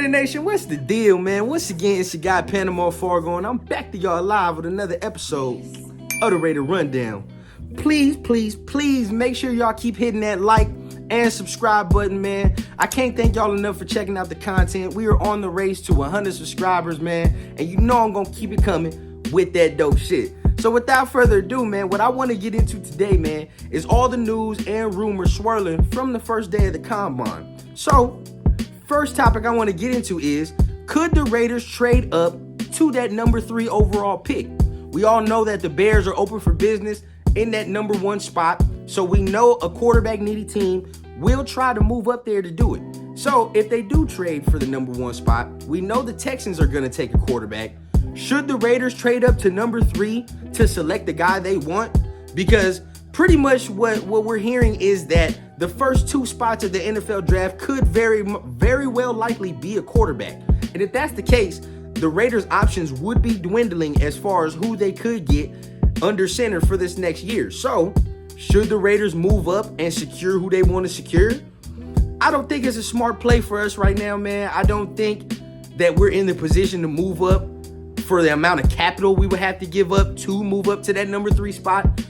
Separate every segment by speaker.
Speaker 1: Raider Nation, what's the deal, man? Once again, it's your guy PanamaFargo, and I'm back to y'all live with another episode of the Raider Rundown. Please make sure y'all keep hitting that like and subscribe button, man. I can't thank y'all enough for checking out the content. We are on the race to 100 subscribers, man, and you know I'm gonna keep it coming with that dope shit. So without further ado, man, what I want to get into today, man, is all the news and rumors swirling from the first day of the Combine. So, first topic I want to get into is, could the Raiders trade up to that number 3 overall pick? We all know that the Bears are open for business in that number 1 spot, so we know a quarterback needy team will try to move up there to do it. So if they do trade for the number 1 spot, we know the Texans are going to take a quarterback. Should the Raiders trade up to number 3 to select the guy they want? Because pretty much what we're hearing is that the first 2 spots of the NFL draft could very well likely be a quarterback. And if that's the case, the Raiders' options would be dwindling as far as who they could get under center for this next year. So, should the Raiders move up and secure who they want to secure? I don't think it's a smart play for us right now, man. I don't think that we're in the position to move up for the amount of capital we would have to give up to move up to that number 3 spot.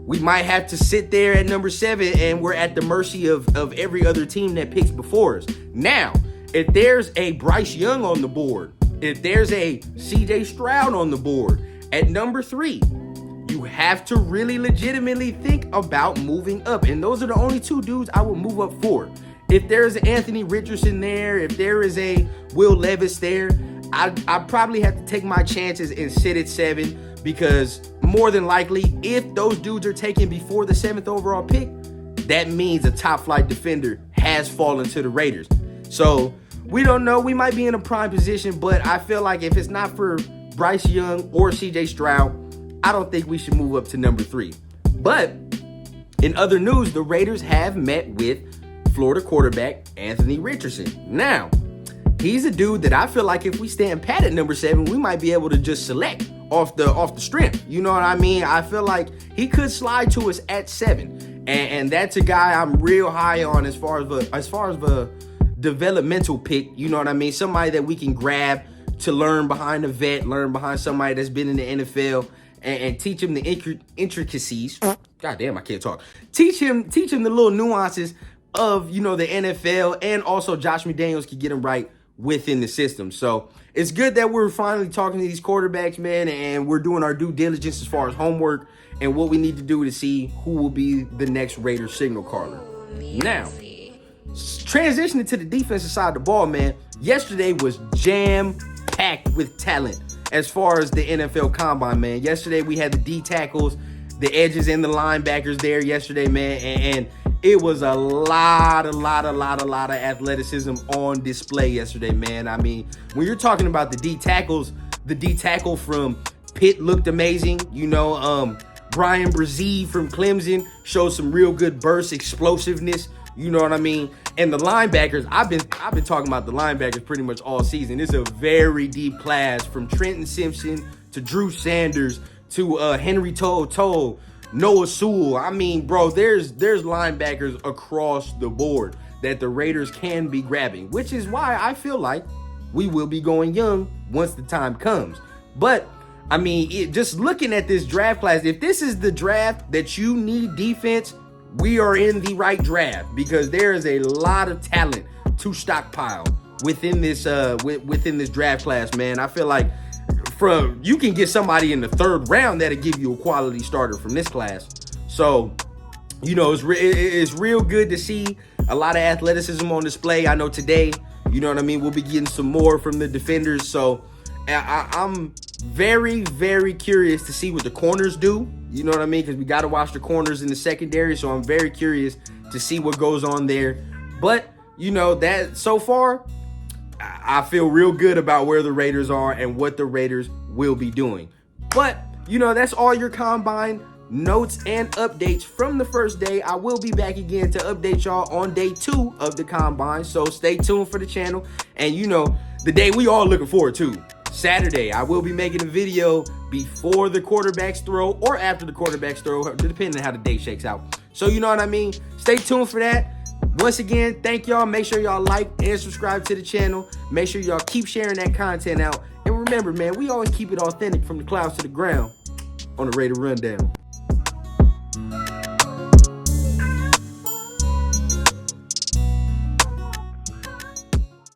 Speaker 1: We might have to sit there at number 7 and we're at the mercy of every other team that picks before us. Now, if there's a Bryce Young on the board, if there's a CJ Stroud on the board at number 3, you have to really legitimately think about moving up. And those are the only 2 dudes I would move up for. If there's an Anthony Richardson there, if there is a Will Levis there, I probably have to take my chances and sit at 7, because more than likely, if those dudes are taken before the 7th overall pick, that means a top flight defender has fallen to the Raiders. So we don't know. We might be in a prime position, but I feel like if it's not for Bryce Young or CJ Stroud, I don't think we should move up to number 3. But in other news, the Raiders have met with Florida quarterback Anthony Richardson. Now, he's a dude that I feel like if we stand pat at number 7, we might be able to just select off the strength. You know what I mean? I feel like he could slide to us at 7, and that's a guy I'm real high on as far as the developmental pick. You know what I mean? Somebody that we can grab to learn behind a vet, learn behind somebody that's been in the NFL, and teach him the intricacies. God damn, I can't talk. Teach him the little nuances of, you know, the NFL, and also Josh McDaniels can get him right within the system. So it's good that we're finally talking to these quarterbacks, man, and we're doing our due diligence as far as homework and what we need to do to see who will be the next Raiders signal caller. Now, transitioning to the defensive side of the ball, man, yesterday was jam-packed with talent as far as the NFL Combine, man. Yesterday we had the D tackles, the edges, and the linebackers there yesterday, man, and it was a lot of athleticism on display yesterday, man. I mean, when you're talking about the D tackles, the D tackle from Pitt looked amazing. You know, Brian Brzee from Clemson showed some real good burst, explosiveness. You know what I mean? And the linebackers, I've been talking about the linebackers pretty much all season. It's a very deep class, from Trenton Simpson to Drew Sanders to Henry To'o, Noah Sewell. I mean, bro, there's linebackers across the board that the Raiders can be grabbing, which is why I feel like we will be going young once the time comes. But, I mean, just looking at this draft class, if this is the draft that you need defense, we are in the right draft, because there is a lot of talent to stockpile within this draft class, man. I feel like you can get somebody in the 3rd round that'll give you a quality starter from this class. So, you know, it's real good to see a lot of athleticism on display. I know today, you know what I mean, we'll be getting some more from the defenders. So I'm very curious to see what the corners do. You know what I mean? Because we got to watch the corners in the secondary. So I'm very curious to see what goes on there. But, you know, that so far, I feel real good about where the Raiders are and what the Raiders will be doing. But, you know, that's all your Combine notes and updates from the first day. I will be back again to update y'all on day 2 of the Combine. So stay tuned for the channel. And, you know, the day we all looking forward to, Saturday, I will be making a video before the quarterback's throw or after the quarterback's throw, depending on how the day shakes out. So, you know what I mean? Stay tuned for that. Once again, thank y'all. Make sure y'all like and subscribe to the channel. Make sure y'all keep sharing that content out. And remember, man, we always keep it authentic from the clouds to the ground on the Raider Rundown.